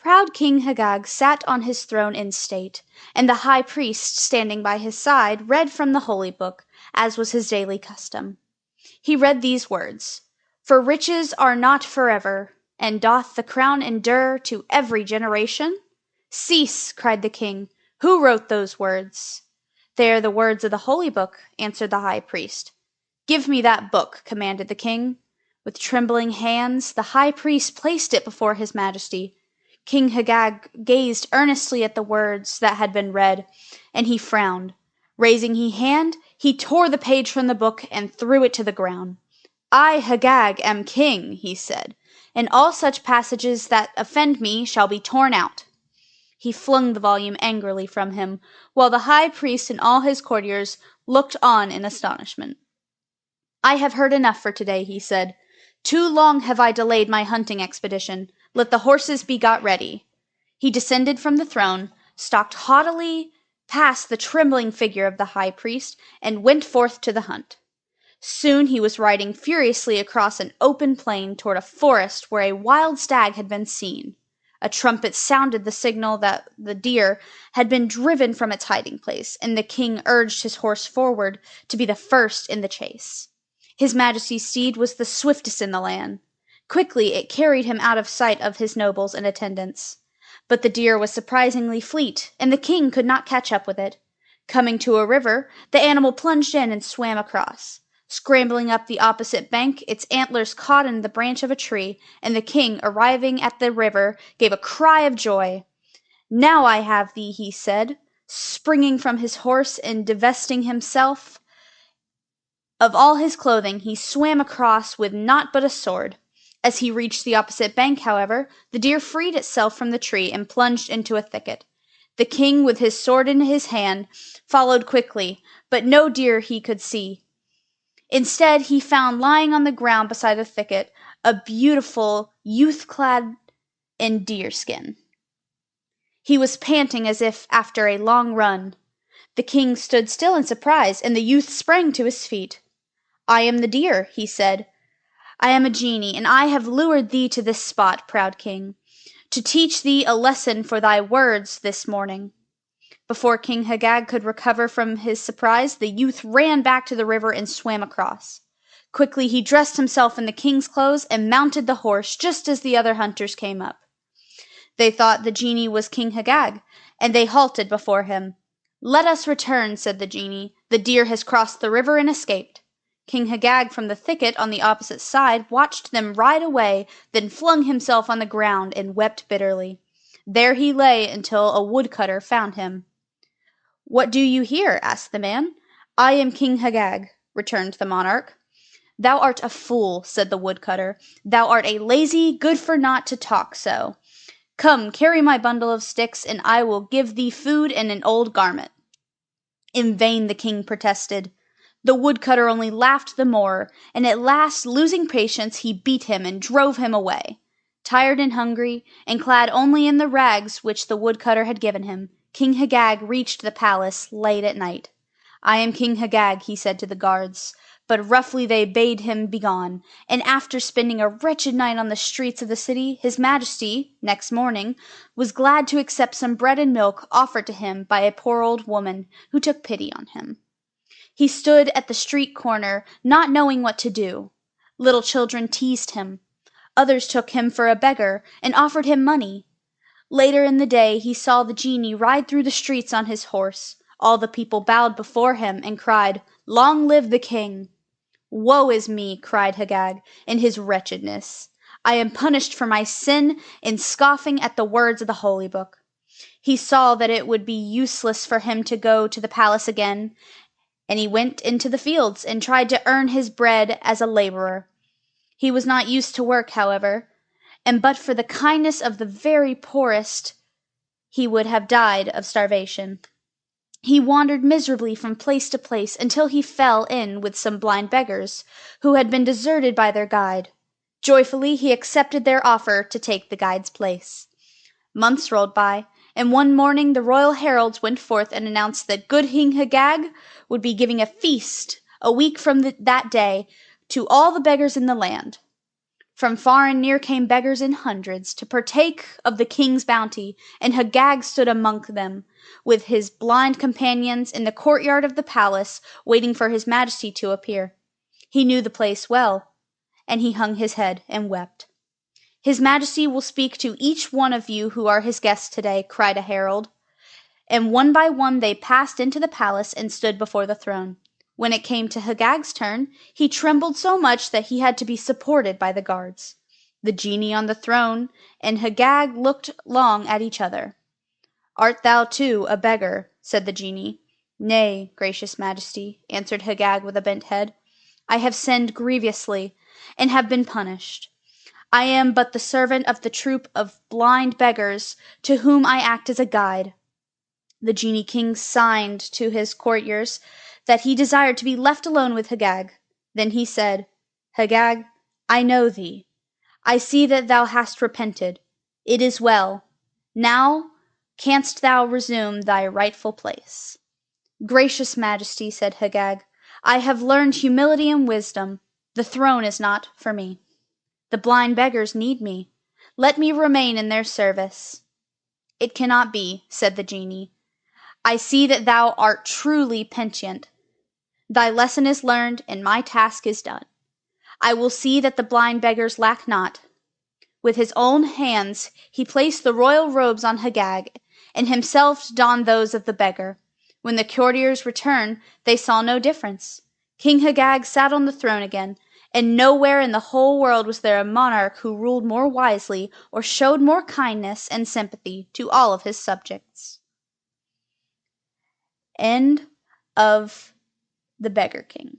Proud King Hagag sat on his throne in state, and the high priest, standing by his side, read from the holy book, as was his daily custom. He read these words: "For riches are not forever, and doth the crown endure to every generation?" "Cease!" cried the king. "Who wrote those words?" "They are the words of the holy book," answered the high priest. "Give me that book," commanded the king. With trembling hands, the high priest placed it before his majesty. King Hagag gazed earnestly at the words that had been read, and he frowned. Raising his hand, he tore the page from the book and threw it to the ground. "I, Hagag, am king," he said, "and all such passages that offend me shall be torn out." He flung the volume angrily from him, while the high priest and all his courtiers looked on in astonishment. "I have heard enough for today," he said. "Too long have I delayed my hunting expedition. Let the horses be got ready." He descended from the throne, stalked haughtily past the trembling figure of the high priest, and went forth to the hunt. Soon he was riding furiously across an open plain toward a forest where a wild stag had been seen. A trumpet sounded the signal that the deer had been driven from its hiding place, and the king urged his horse forward to be the first in the chase. His Majesty's steed was the swiftest in the land. Quickly it carried him out of sight of his nobles and attendants. But the deer was surprisingly fleet, and the king could not catch up with it. Coming to a river, the animal plunged in and swam across. Scrambling up the opposite bank, its antlers caught in the branch of a tree, and the king, arriving at the river, gave a cry of joy. "Now I have thee," he said, springing from his horse and divesting himself of all his clothing. He swam across with naught but a sword. As he reached the opposite bank, however, the deer freed itself from the tree and plunged into a thicket. The king, with his sword in his hand, followed quickly, but no deer he could see. Instead, he found lying on the ground beside the thicket a beautiful youth clad in deerskin. He was panting as if after a long run. The king stood still in surprise, and the youth sprang to his feet. "I am the deer," he said. "I am a genie, and I have lured thee to this spot, proud king, to teach thee a lesson for thy words this morning." Before King Hagag could recover from his surprise, the youth ran back to the river and swam across. Quickly he dressed himself in the king's clothes and mounted the horse just as the other hunters came up. They thought the genie was King Hagag, and they halted before him. "Let us return," said the genie. "The deer has crossed the river and escaped." King Hagag from the thicket on the opposite side watched them ride away, then flung himself on the ground and wept bitterly. There he lay until a woodcutter found him. "What do you here?" asked the man. "I am King Hagag," returned the monarch. "Thou art a fool," said the woodcutter. "Thou art a lazy, good-for-naught to talk so. Come, carry my bundle of sticks, and I will give thee food and an old garment." In vain the king protested. The woodcutter only laughed the more, and at last, losing patience, he beat him and drove him away. Tired and hungry, and clad only in the rags which the woodcutter had given him, King Hagag reached the palace late at night. "I am King Hagag," he said to the guards, but roughly they bade him begone, and after spending a wretched night on the streets of the city, his Majesty, next morning, was glad to accept some bread and milk offered to him by a poor old woman who took pity on him. He stood at the street corner, not knowing what to do. Little children teased him. Others took him for a beggar and offered him money. Later in the day he saw the genie ride through the streets on his horse. All the people bowed before him and cried, "Long live the king!" "Woe is me," cried Hagag, in his wretchedness. "I am punished for my sin in scoffing at the words of the holy book." He saw that it would be useless for him to go to the palace again, and he went into the fields and tried to earn his bread as a laborer. He was not used to work, however, and but for the kindness of the very poorest, he would have died of starvation. He wandered miserably from place to place until he fell in with some blind beggars who had been deserted by their guide. Joyfully he accepted their offer to take the guide's place. Months rolled by, and one morning the royal heralds went forth and announced that good King Hagag would be giving a feast a week from that day to all the beggars in the land. From far and near came beggars in hundreds to partake of the king's bounty, and Hagag stood among them, with his blind companions in the courtyard of the palace, waiting for his majesty to appear. He knew the place well, and he hung his head and wept. His majesty will speak to each one of you who are his guests today, cried a herald. And one by one they passed into the palace and stood before the throne. When it came to Hagag's turn, he trembled so much that he had to be supported by the guards. The genie on the throne and Hagag looked long at each other. "Art thou too a beggar?" said the genie. "Nay, gracious majesty," answered Hagag with a bent head. "I have sinned grievously, and have been punished. I am but the servant of the troop of blind beggars, to whom I act as a guide." The genie king signed to his courtiers that he desired to be left alone with Hagag. Then he said, "Hagag, I know thee. I see that thou hast repented. It is well. Now canst thou resume thy rightful place." "Gracious majesty," said Hagag, "I have learned humility and wisdom. The throne is not for me. The blind beggars need me. Let me remain in their service." "It cannot be," said the genie. "I see that thou art truly penitent. Thy lesson is learned, and my task is done. I will see that the blind beggars lack not." With his own hands he placed the royal robes on Hagag, and himself donned those of the beggar. When the courtiers returned, they saw no difference. King Hagag sat on the throne again, and nowhere in the whole world was there a monarch who ruled more wisely or showed more kindness and sympathy to all of his subjects. End of The Beggar King.